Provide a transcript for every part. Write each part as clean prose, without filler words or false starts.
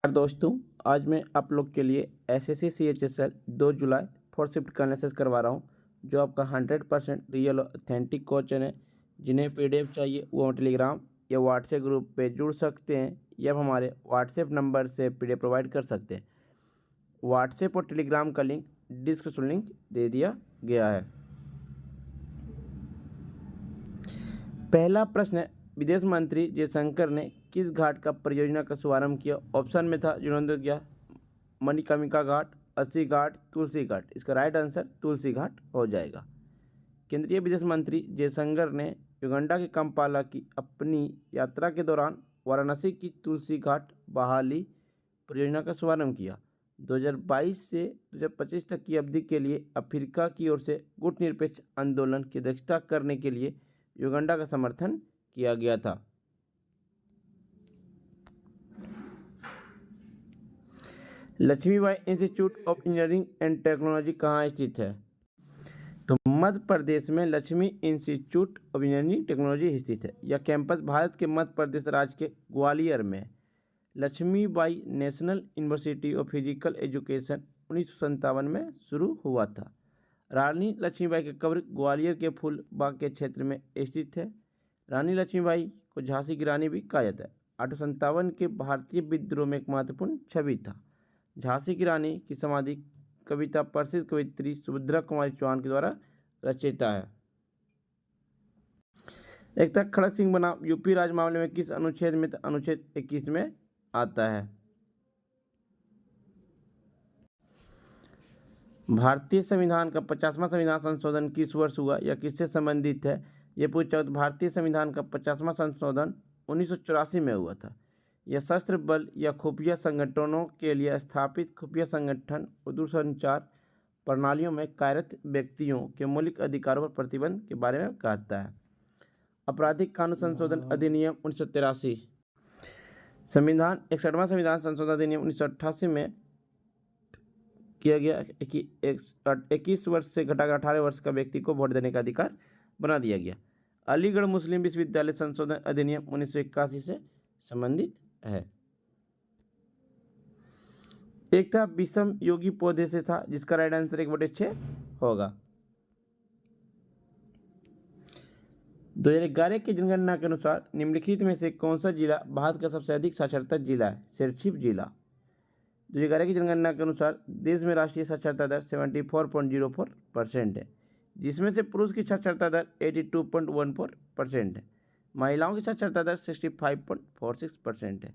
दोस्तों, आज मैं आप लोग के लिए एसएससी सीएचएसएल 2 जुलाई 4 शिफ्ट का एनालिसिस करवा रहा हूँ, जो आपका 100% रियल और ऑथेंटिक क्वेश्चन है। जिन्हें पीडीएफ चाहिए वो टेलीग्राम या व्हाट्सएप ग्रुप पे जुड़ सकते हैं या हमारे व्हाट्सएप नंबर से पीडीएफ प्रोवाइड कर सकते हैं। व्हाट्सएप और टेलीग्राम का लिंक डिस्क्रिप्शन लिंक दे दिया गया है। पहला प्रश्न है, विदेश मंत्री जयशंकर ने किस घाट का परियोजना का शुभारंभ किया? ऑप्शन में था जीर्णोद्धार, मणिकर्णिका घाट, अस्सी घाट, तुलसी घाट। इसका राइट आंसर तुलसी घाट हो जाएगा। केंद्रीय विदेश मंत्री जयशंकर ने युगांडा के कंपाला की अपनी यात्रा के दौरान वाराणसी की तुलसी घाट बहाली परियोजना का शुभारंभ किया। 2022 से 2025 तक की अवधि के लिए अफ्रीका की ओर से गुटनिरपेक्ष आंदोलन की अध्यक्षता करने के लिए युगांडा का समर्थन किया गया था। Laxmibai institute of engineering and technology कहाँ स्थित है? तो मध्य प्रदेश में Laxmi institute of engineering technology स्थित है। यह कैंपस भारत के मध्य प्रदेश राज्य के ग्वालियर में है। Laxmibai national university of physical education 1957 में शुरू हुआ था। रानी लक्ष्मीबाई की कब्र ग्वालियर के फूलबाग के क्षेत्र में स्थित है। रानी लक्ष्मीबाई को झांसी की रानी भी कहा जाता है। 1857 के भारतीय विद्रोह में एक महत्वपूर्ण छवि था। झांसी की रानी की समाधि कविता प्रसिद्ध कवित्री सुभद्रा कुमारी चौहान के द्वारा रचिता है। एक तक खड़क सिंह बनाम यूपी राज्य मामले में किस अनुच्छेद में? अनुच्छेद 21 में आता है। भारतीय संविधान का 50वां संविधान संशोधन किस वर्ष हुआ या किससे संबंधित है? यह पूछा। भारतीय संविधान का 50वां संशोधन 1984 में हुआ था। यह सशस्त्र बल या खुफिया संगठनों के लिए स्थापित खुफिया संगठन और दूरसंचार प्रणालियों में कार्यरत व्यक्तियों के मौलिक अधिकारों पर प्रतिबंध के बारे में कहता है। आपराधिक कानून संशोधन अधिनियम 1983। संविधान 61वां संविधान संशोधन अधिनियम 1988 में किया गया कि 21 वर्ष से घटाकर 18 वर्ष का व्यक्ति को वोट देने का अधिकार बना दिया गया। अलीगढ़ मुस्लिम विश्वविद्यालय संशोधन अधिनियम 1981 से संबंधित है। एक था विषम योगी पौधे से था, जिसका राइट आंसर 1/6 होगा। 2011 की जनगणना के अनुसार निम्नलिखित में से कौन सा जिला भारत का सबसे अधिक साक्षरता जिला है? सिरछिप जिला। 2011 की जनगणना के अनुसार देश में राष्ट्रीय साक्षरता दर 74.04% है, जिसमें से पुरुष की साक्षरता दर 82.14% है। महिलाओं की साक्षरता दर 65.46% है।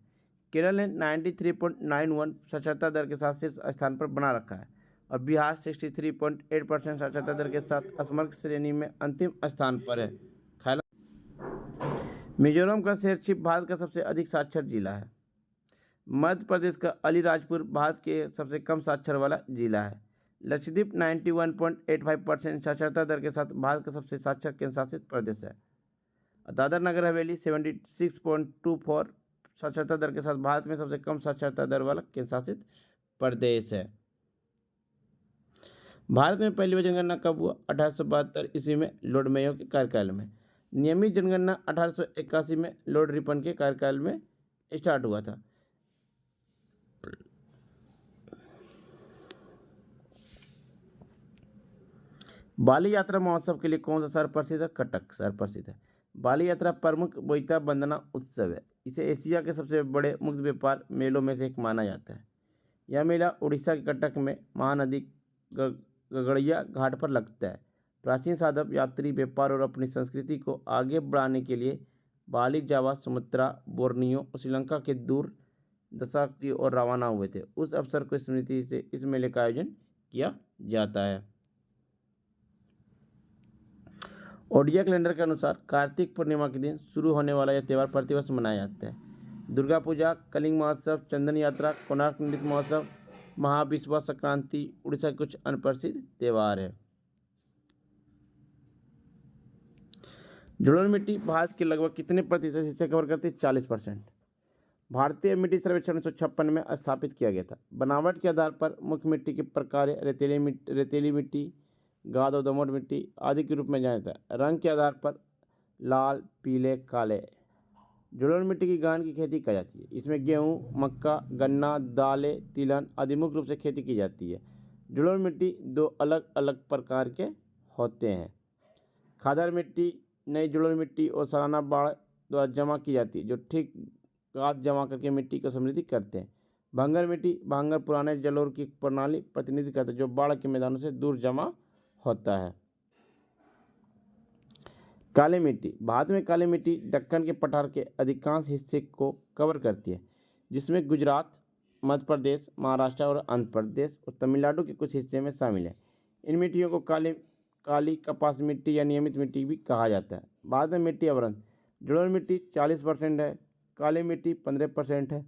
केरल ने 93.91 साक्षरता दर के साथ शीर्ष स्थान पर बना रखा है और बिहार 63.8% साक्षरता दर के साथ असमर्थ श्रेणी में अंतिम स्थान पर है। मिजोरम का सिरछिप भारत का सबसे अधिक साक्षर जिला है। मध्य प्रदेश का अलीराजपुर भारत के सबसे कम साक्षर वाला जिला है। लक्षद्वीप 91.85% साक्षरता दर के साथ भारत का सबसे साक्षर केंद्र शासित प्रदेश है। दादर नगर हवेली 76.24 साक्षरता दर के साथ भारत में सबसे कम साक्षरता दर वाला केंद्र शासित प्रदेश है। भारत में पहली बार जनगणना कब हुआ? 1872 ईस्वी में लॉर्ड मेयो के कार्यकाल में। नियमित जनगणना 1881 में लॉर्ड रिपन के कार्यकाल में स्टार्ट हुआ था। बाली यात्रा महोत्सव के लिए कौन सा शहर प्रसिद्ध है? कटक शहर प्रसिद्ध है। बाली यात्रा प्रमुख बोईता वंदना उत्सव है। इसे एशिया के सबसे बड़े मुक्त व्यापार मेलों में से एक माना जाता है। यह मेला उड़ीसा के कटक में महानदी गगड़िया घाट पर लगता है। प्राचीन साधक यात्री व्यापार और अपनी संस्कृति को आगे बढ़ाने के लिए बाली, जावा, सुमात्रा, बोर्नियो और श्रीलंका के दूर दशा की ओर रवाना हुए थे। उस अवसर को स्मृति से इस मेले का आयोजन किया जाता है। ओडिया कैलेंडर के अनुसार कार्तिक पूर्णिमा के दिन शुरू होने वाला यह त्यौहार प्रतिवर्ष मनाया जाता है। दुर्गा पूजा, कलिंग महोत्सव, चंदन यात्रा, कोणार्क नृत्य महोत्सव, महाविश्वा संक्रांति उड़ीसा के कुछ अन्य प्रसिद्ध त्यौहार है। जलोढ़ मिट्टी भारत के लगभग कितने प्रतिशत हिस्से कवर करती है? 40%। भारतीय मिट्टी सर्वेक्षण 1956 में स्थापित किया गया था। बनावट के आधार पर मुख्य मिट्टी के प्रकार रेतीली मिट्टी, गाद और दोमट मिट्टी आदि के रूप में जाना जाता है। रंग के आधार पर लाल, पीले, काले। जलोढ़ मिट्टी की गहन की खेती की जाती है। इसमें गेहूँ, मक्का, गन्ना, दालें, तिलहन आदि मुख्य रूप से खेती की जाती है। जलोढ़ मिट्टी दो अलग अलग प्रकार के होते हैं। खादर मिट्टी नई जलोढ़ मिट्टी और सालाना बाढ़ द्वारा जमा की जाती है, जो ठीक गाद जमा करके मिट्टी को समृद्धि करते हैं। भांगर मिट्टी भांगर पुराने जलोढ़ की प्रणाली प्रतिनिधित्व करता है, जो बाढ़ के मैदानों से दूर जमा होता है। काली मिट्टी भारत में काली मिट्टी दक्कन के पठार के अधिकांश हिस्से को कवर करती है, जिसमें गुजरात, मध्य प्रदेश, महाराष्ट्र और आंध्र प्रदेश और तमिलनाडु के कुछ हिस्से में शामिल है। इन मिट्टियों को काली कपास मिट्टी या नियमित मिट्टी भी कहा जाता है। भारत में मिट्टी आवरण जलोढ़ मिट्टी 40% है, काली मिट्टी 15% है,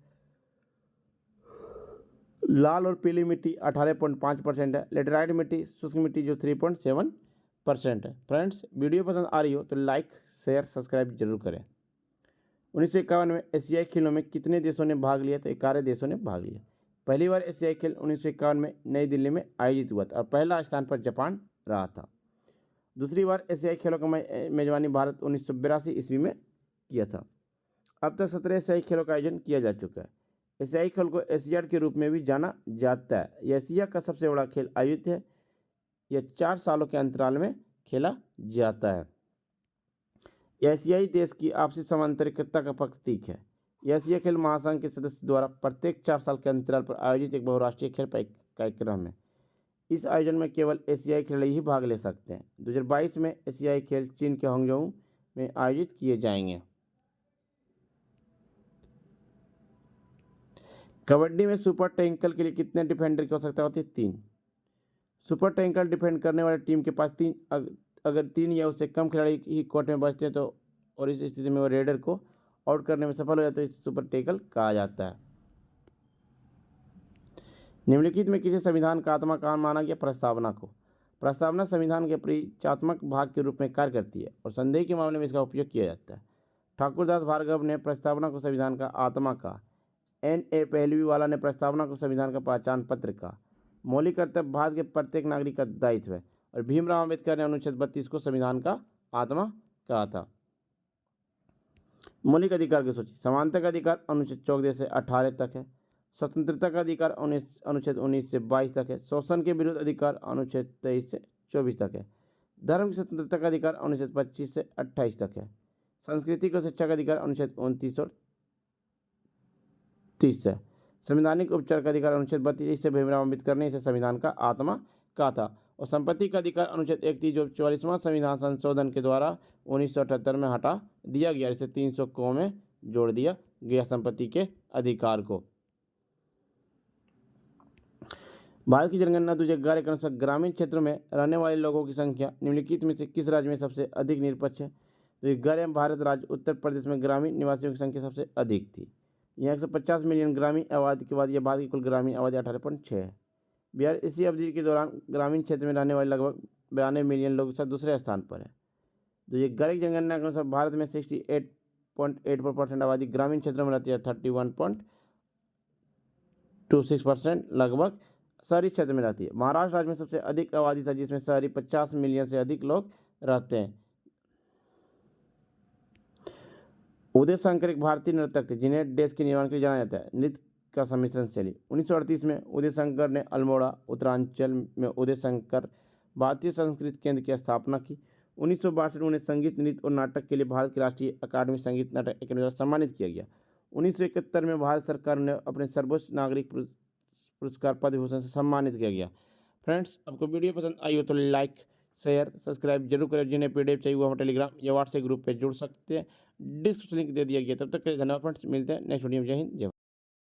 लाल और पीली मिट्टी 18.5% है, लेटेराइट मिट्टी शुष्क मिट्टी जो 3.7% है। फ्रेंड्स, वीडियो पसंद आ रही हो तो लाइक, शेयर, सब्सक्राइब जरूर करें। 1951 में एशियाई खेलों में कितने देशों ने भाग लिया? तो 11 देशों ने भाग लिया। पहली बार एशियाई खेल 1951 में नई दिल्ली में आयोजित हुआ था और पहला स्थान पर जापान रहा था। दूसरी बार एशियाई खेलों का मेजबानी भारत 1982 ईस्वी में किया था। अब तक 17 एशियाई खेलों का आयोजन किया जा चुका है। एशियाई खेल को एशियाड के रूप में भी जाना जाता है। यह एशिया का सबसे बड़ा खेल आयोजित है। यह 4 सालों के अंतराल में खेला जाता है। एशियाई देश की आपसी समांतरिकता का प्रतीक है। एशिया खेल महासंघ के सदस्य द्वारा प्रत्येक 4 साल के अंतराल पर आयोजित एक बहुराष्ट्रीय खेल कार्यक्रम है। इस आयोजन में केवल एशियाई खिलाड़ी ही भाग ले सकते हैं। 2022 में एशियाई खेल चीन के हांगझोउ में आयोजित किए जाएंगे। कबड्डी में सुपर टैंकल के लिए कितने डिफेंडर की आवश्यकता होती है? 3। सुपर टैंकल डिफेंड करने वाली टीम के पास 3 अगर 3 या उससे कम खिलाड़ी ही कोर्ट में बचते हैं तो और इस स्थिति में वो रेडर को आउट करने में सफल हो जाता है, इसे सुपर टैकल कहा जाता है। निम्नलिखित में किसी संविधान का आत्मा कहाँ माना गया? प्रस्तावना को। प्रस्तावना संविधान के परिचयात्मक भाग के रूप में कार्य करती है और संदेह के मामले में इसका उपयोग किया जाता है। ठाकुरदास भार्गव ने प्रस्तावना को संविधान का आत्मा कहा। N.A. पहलवीवाला ने प्रस्तावना को संविधान का पहचान पत्र कहा। मौलिक कर्तव्य भारत के प्रत्येक नागरिक का दायित्व है और भीमराव अम्बेडकर ने अनुच्छेद 32 को संविधान का आत्मा कहा था। मौलिक अधिकार की सूची। समानता का अधिकार अनुच्छेद 14 से 18 तक है। स्वतंत्रता का अधिकार अनुच्छेद 19 से 22 तक है। शोषण के विरुद्ध अधिकार अनुच्छेद 23 से 24 तक है। धर्म की स्वतंत्रता का अधिकार अनुच्छेद 25 से 28 तक है। संस्कृति और शिक्षा का अधिकार अनुच्छेद 29 और 30 है। संवैधानिक उपचार का अधिकार अनुच्छेद 32 से भीमराव अम्बेडकर ने इसे संविधान का आत्मा कहा था। और संपत्ति का अधिकार अनुच्छेद 31 जो 44वां संविधान संशोधन के द्वारा 1978 में हटा दिया गया, इसे 300 को में जोड़ दिया गया संपत्ति के अधिकार को। भारत की जनगणना 2011 के अनुसार ग्रामीण क्षेत्रों में रहने वाले लोगों की संख्या निम्नलिखित में से किस राज्य में सबसे अधिक निरपेक्ष है? 2011 में भारत राज्य उत्तर प्रदेश में ग्रामीण निवासियों की संख्या सबसे अधिक थी। यहाँ 150 मिलियन ग्रामीण आबादी के बाद यह भारत की कुल ग्रामीण आबादी 18.6 है। बिहार इसी अवधि के दौरान ग्रामीण क्षेत्र में रहने वाले लगभग 92 मिलियन लोगों के साथ दूसरे स्थान पर है। 2011 की जनगणना के अनुसार भारत में 68.84% आबादी ग्रामीण क्षेत्रों में रहती है। 31.26% लगभग शहरी क्षेत्र में रहती है। महाराष्ट्र राज्य में सबसे अधिक आबादी था, जिसमें शहरी 50 मिलियन से अधिक लोग रहते हैं। उदय शंकर एक भारतीय नर्तक थे जिन्हें देश के निर्माण के लिए जाना जाता है। नृत्य का सम्मिश्रण शैली। 1938 में उदय शंकर ने अल्मोड़ा उत्तरांचल में उदय शंकर भारतीय संस्कृत केंद्र की स्थापना की। 1962 में उन्हें संगीत, नृत्य और नाटक के लिए भारत की राष्ट्रीय अकादमी संगीत नाटक अकादमी द्वारा सम्मानित किया गया। 1971 में भारत सरकार ने अपने सर्वोच्च नागरिक पुरस्कार पद्म भूषण से सम्मानित किया गया। फ्रेंड्स, आपको वीडियो पसंद आई हो तो लाइक, शेयर, सब्सक्राइब जरूर करें। जिन्हें PDF चाहिए वो हम टेलीग्राम या व्हाट्सएप ग्रुप पे जुड़ सकते हैं। डिस्क्रिप्शन लिंक दे दिया गया। तब तक के लिए धन्यवाद फ्रेंड्स, मिलते हैं नेक्स्ट वीडियो में। जय हिंद, जय भारत।